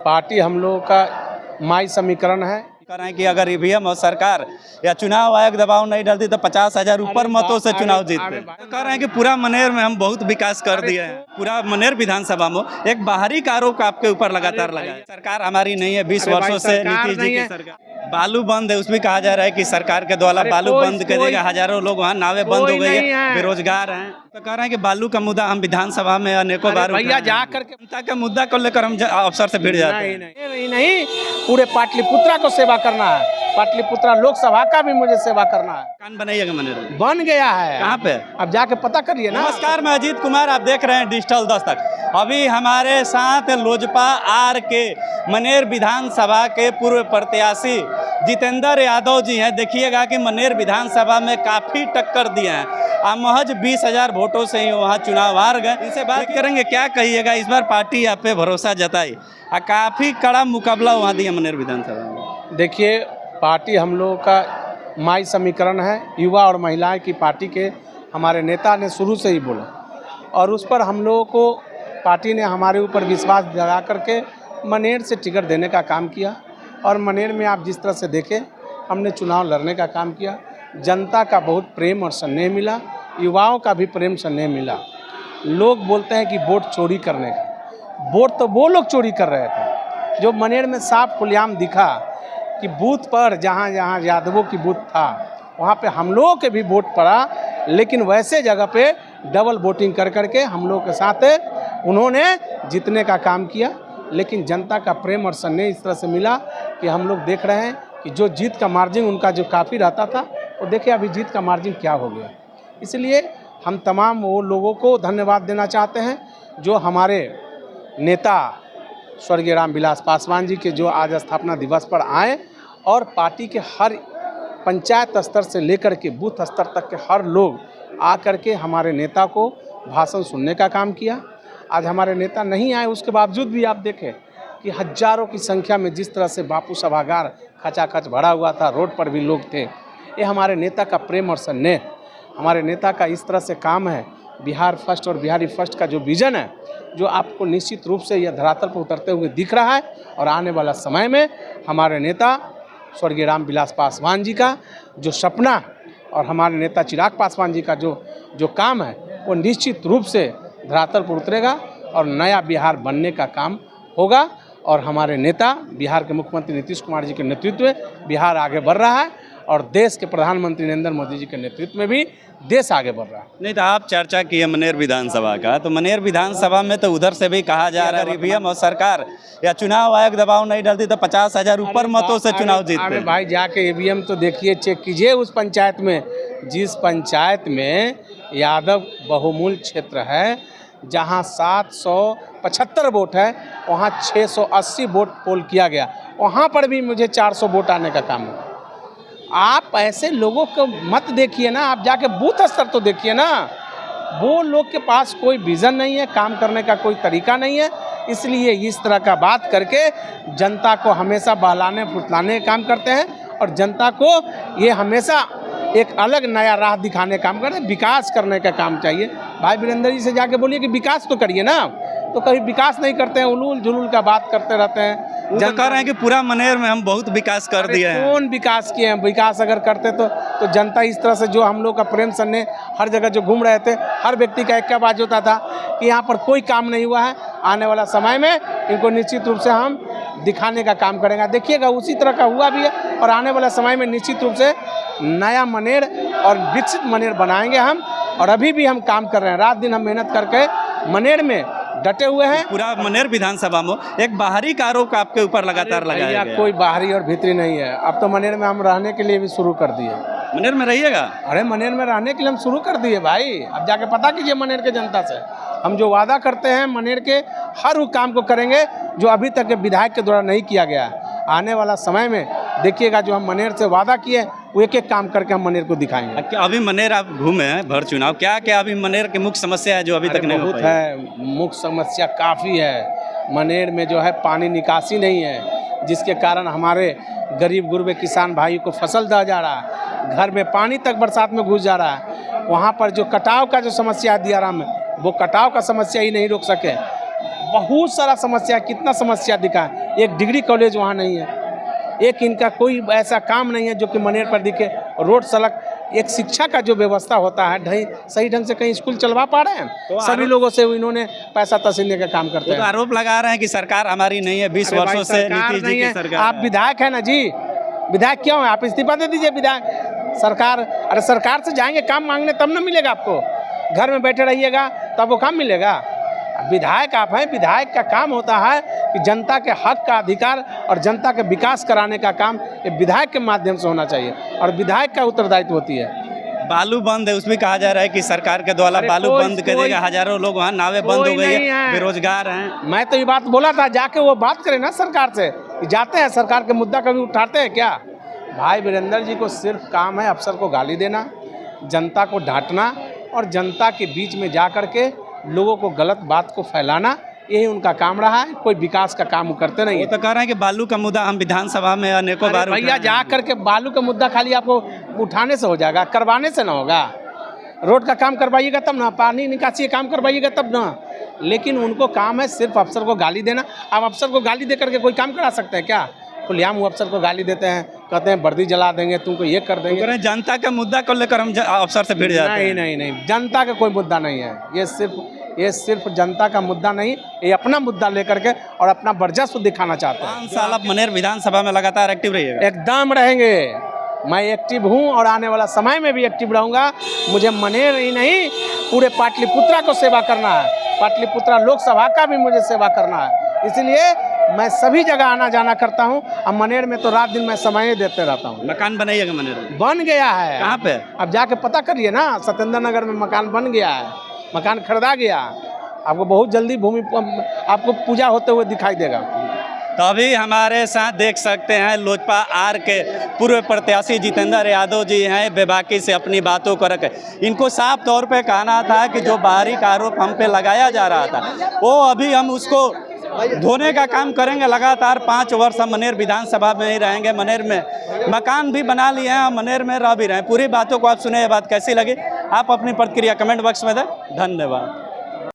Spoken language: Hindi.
पार्टी हम लोगों का माई समीकरण है। कह रहे हैं कि अगर ईवीएम और सरकार या चुनाव आयोग दबाव नहीं डालती तो 50,000 ऊपर मतों से चुनाव जीतते। कह रहे हैं कि पूरा मनेर में हम बहुत विकास कर दिए हैं। पूरा मनेर विधानसभा में एक बाहरी का आरोप आपके ऊपर लगातार लगा है। सरकार हमारी नहीं है, 20 वर्षों से नीतीश जी की सरकार। बालू बंद है, उसमें कहा जा रहा है कि सरकार के द्वारा बालू बंद कर देगा। हजारों लोग वहाँ नावें बंद हो गई है, बेरोजगार हैं। तो कह रहे हैं कि बालू का मुद्दा हम विधानसभा में अनेकों बार भैया जा करके जनता के मुद्दा को लेकर हम अफसर से भिड़ जाते हैं। नहीं, पूरे पाटलिपुत्रा को सेवा करना है। पाटलिपुत्रा लोकसभा का भी मुझे सेवा करना है। कान बनाइएगा मनेर में। बन गया है। कहाँ पे? अब जाके पता करिए ना। नमस्कार, मैं अजीत कुमार, आप देख रहे हैं डिजिटल दस्तक। अभी हमारे साथ लोजपा आर के मनेर विधानसभा के पूर्व प्रत्याशी जितेंद्र यादव जी हैं। देखिएगा कि मनेर विधानसभा में काफ़ी टक्कर दिए हैं। महज 20,000 वोटों से ही वहाँ चुनाव हार गए। इनसे बात करेंगे, क्या कहिएगा, इस बार पार्टी आप पे भरोसा जताई, काफ़ी कड़ा मुकाबला वहाँ दिया मनेर विधानसभा में। देखिए, पार्टी हम लोगों का माई समीकरण है। युवा और महिलाएं की पार्टी के हमारे नेता ने शुरू से ही बोला और उस पर हम लोगों को पार्टी ने हमारे ऊपर विश्वास जगा करके मनेर से टिकट देने का काम किया। और मनेर में आप जिस तरह से देखें, हमने चुनाव लड़ने का काम किया। जनता का बहुत प्रेम और स्नेह मिला, युवाओं का भी प्रेम स्नेह मिला। लोग बोलते हैं कि वोट चोरी करने का, वोट तो वो लोग चोरी कर रहे थे जो मनेर में साफ खुलेआम दिखा कि बूथ पर जहाँ जहाँ यादवों की बूथ था वहाँ पे हम लोगों के भी वोट पड़ा, लेकिन वैसे जगह पे डबल वोटिंग कर करके हम लोगों के साथ उन्होंने जीतने का काम किया। लेकिन जनता का प्रेम और स्नेह इस तरह से मिला कि हम लोग देख रहे हैं कि जो जीत का मार्जिन उनका जो काफ़ी रहता था, वो देखिए अभी जीत का मार्जिन क्या हो गया। इसलिए हम तमाम वो लोगों को धन्यवाद देना चाहते हैं जो हमारे नेता स्वर्गीय रामविलास पासवान जी के जो आज स्थापना दिवस पर आए और पार्टी के हर पंचायत स्तर से लेकर के बूथ स्तर तक के हर लोग आकर के हमारे नेता को भाषण सुनने का काम किया। आज हमारे नेता नहीं आए, उसके बावजूद भी आप देखें कि हजारों की संख्या में जिस तरह से बापू सभागार खचाखच भरा हुआ था, रोड पर भी लोग थे। ये हमारे नेता का प्रेम और स्नेह, हमारे नेता का इस तरह से काम है। बिहार फर्स्ट और बिहारी फर्स्ट का जो विजन है, जो आपको निश्चित रूप से यह धरातल पर उतरते हुए दिख रहा है। और आने वाला समय में हमारे नेता स्वर्गीय रामविलास पासवान जी का जो सपना और हमारे नेता चिराग पासवान जी का जो काम है, वो निश्चित रूप से धरातल पर उतरेगा और नया बिहार बनने का काम होगा। और हमारे नेता बिहार के मुख्यमंत्री नीतीश कुमार जी के नेतृत्व में बिहार आगे बढ़ रहा है और देश के प्रधानमंत्री नरेंद्र मोदी जी के नेतृत्व में भी देश आगे बढ़ रहा है। नहीं तो आप चर्चा किए मनेर विधानसभा का, तो मनेर विधानसभा में तो उधर से भी कहा जा रहा है ईवीएम और सरकार या चुनाव आयोग दबाव नहीं डालती तो 50,000 ऊपर मतों से चुनाव जीतते। अरे भाई, जाके ईवीएम तो देखिए, चेक कीजिए उस पंचायत में, जिस पंचायत में यादव बहुमूल्य क्षेत्र है, जहां 775 वोट है, वहां 680 वोट पोल किया गया। वहां पर भी मुझे 400 वोट आने का काम है। आप ऐसे लोगों को मत देखिए ना, आप जाके बूथ स्तर तो देखिए ना। वो लोग के पास कोई विज़न नहीं है, काम करने का कोई तरीका नहीं है, इसलिए इस तरह का बात करके जनता को हमेशा बहलाने फुसलाने का काम करते हैं। और जनता को ये हमेशा एक अलग नया राह दिखाने का काम करते हैं। विकास करने का काम चाहिए। भाई वीरेंद्र जी से जाके बोलिए कि विकास तो करिए ना, तो कभी विकास नहीं करते हैं, उलूल जुलूल का बात करते रहते हैं। जन कह रहे हैं कि पूरा मनेर में हम बहुत विकास कर दिए हैं। कौन विकास किए हैं? विकास अगर करते तो जनता इस तरह से जो हम लोग का प्रेम स्नेह हर जगह जो घूम रहे थे, हर व्यक्ति का एक क्या बात होता था कि यहाँ पर कोई काम नहीं हुआ है। आने वाला समय में इनको निश्चित रूप से हम दिखाने का काम करेंगे। देखिएगा उसी तरह का हुआ भी है और आने वाला समय में निश्चित रूप से नया मनेर और विकसित मनेर बनाएंगे हम। और अभी भी हम काम कर रहे हैं, रात दिन हम मेहनत करके मनेर में डटे हुए हैं। पूरा मनेर विधानसभा में एक बाहरी का आरोप आपके ऊपर लगातार लगाया गया। कोई बाहरी और भीतरी नहीं है। अब तो मनेर में हम रहने के लिए भी शुरू कर दिए। मनेर में रहिएगा? अरे मनेर में रहने के लिए हम शुरू कर दिए भाई। अब जाके पता कीजिए मनेर के जनता से, हम जो वादा करते हैं मनेर के हर वो काम को करेंगे जो अभी तक के विधायक के द्वारा नहीं किया गया है। आने वाला समय में देखिएगा जो हम मनेर से वादा किए वो एक एक काम करके हम मनेर को दिखाएंगे। क्या अभी मनेर आप घूमे हैं भर चुनाव, क्या क्या अभी मनेर की मुख्य समस्या है जो अभी तक नहीं हो पाई? है, मुख्य समस्या काफ़ी है। मनेर में जो है पानी निकासी नहीं है, जिसके कारण हमारे गरीब गुरबे किसान भाई को फसल दह जा रहा है, घर में पानी तक बरसात में घुस जा रहा है। वहाँ पर जो कटाव का जो समस्या है दियारा में, वो कटाव का समस्या ही नहीं रोक सके। बहुत सारा समस्या, कितना समस्या दिखा है। एक डिग्री कॉलेज वहाँ नहीं है, एक इनका कोई ऐसा काम नहीं है जो कि मनेर पर दिखे। रोड सड़क, एक शिक्षा का जो व्यवस्था होता है सही ढंग से कहीं स्कूल चलवा पा रहे हैं? तो सभी लोगों से इन्होंने पैसा तसीलने का काम करते वो तो हैं। आरोप लगा रहे हैं कि सरकार हमारी नहीं है, 20 अरे भाई, वर्षों से सरकार नीतीश जी नहीं की है। सरकार आप है। विधायक है ना जी, विधायक क्यों है? आप इस्तीफा दे दीजिए विधायक। सरकार, अरे सरकार से जाएंगे काम मांगने तब ना मिलेगा आपको। घर में बैठे रहिएगा तब वो काम मिलेगा। विधायक आप हैं, विधायक का काम होता है कि जनता के हक का अधिकार और जनता के विकास कराने का काम ये विधायक के माध्यम से होना चाहिए और विधायक का उत्तरदायित्व होती है। बालू बंद है, उसमें कहा जा रहा है कि सरकार के द्वारा अरे बालू कोई- बंद कर कोई- देगा, हजारों लोग वहाँ नावें बंद कोई हो गई नहीं है, है। बेरोजगार हैं। मैं तो ये बात बोला था, जाके वो बात करें ना सरकार से। जाते हैं सरकार के मुद्दा कभी उठाते हैं क्या? भाई वीरेंद्र जी को सिर्फ काम है अफसर को गाली देना, जनता को डांटना और जनता के बीच में जा कर के लोगों को गलत बात को फैलाना, यही उनका काम रहा है। कोई विकास का काम वो करते नहीं वो है। तो कह रहे हैं कि बालू का मुद्दा हम विधानसभा में अनेकों बार भैया उठाए हैं। जा करके बालू का मुद्दा खाली आपको उठाने से हो जाएगा, करवाने से ना होगा। रोड का काम करवाइएगा तब ना, पानी निकासी का काम करवाइएगा तब ना। लेकिन उनको काम है सिर्फ अफसर को गाली देना। आप अफसर को गाली दे करके कोई काम करा सकते हैं क्या? खुलेआम वो अफसर को गाली देते हैं, कहते हैं वर्दी जला देंगे, तुमको ये कर तो देंगे। कह रहे हैं जनता का मुद्दा को लेकर हम अफसर से भिड़ जाते हैं। नहीं, जनता का कोई मुद्दा नहीं है। ये सिर्फ जनता का मुद्दा नहीं, ये अपना मुद्दा लेकर के और अपना वर्चस्व दिखाना चाहते हैं। 5 साल आप मनेर विधानसभा में लगातार एक्टिव रहिएगा। एकदम रहेंगे। मैं एक्टिव हूँ और आने वाला समय में भी एक्टिव रहूँगा। मुझे मनेर ही नहीं, पूरे पाटलिपुत्रा को सेवा करना है। पाटलिपुत्रा लोकसभा का भी मुझे सेवा करना है। इसलिए मैं सभी जगह आना जाना करता हूँ। अब मनेर में तो रात दिन मैं समय देते रहता हूँ। मकान बनाइएगा मनेर में? बन गया है। कहाँ पे? अब जाके पता करिए ना, सत्येंद्र नगर में मकान बन गया है, मकान खरीदा गया। आपको बहुत जल्दी भूमि आपको पूजा होते हुए दिखाई देगा। तो अभी हमारे साथ देख सकते हैं लोजपा आर के पूर्व प्रत्याशी जितेंद्र यादव जी हैं, बेबाकी से अपनी बातों को रखे। इनको साफ तौर पे कहना था कि जो बाहरी का आरोप हम पे लगाया जा रहा था, वो अभी हम उसको धोने का काम करेंगे। लगातार 5 वर्ष हम मनेर विधानसभा में ही रहेंगे। मनेर में मकान भी बना लिए हैं, मनेर में रह भी रहे हैं। पूरी बातों को आप सुने, ये बात कैसी लगी? आप अपनी प्रतिक्रिया कमेंट बॉक्स में दें। धन्यवाद।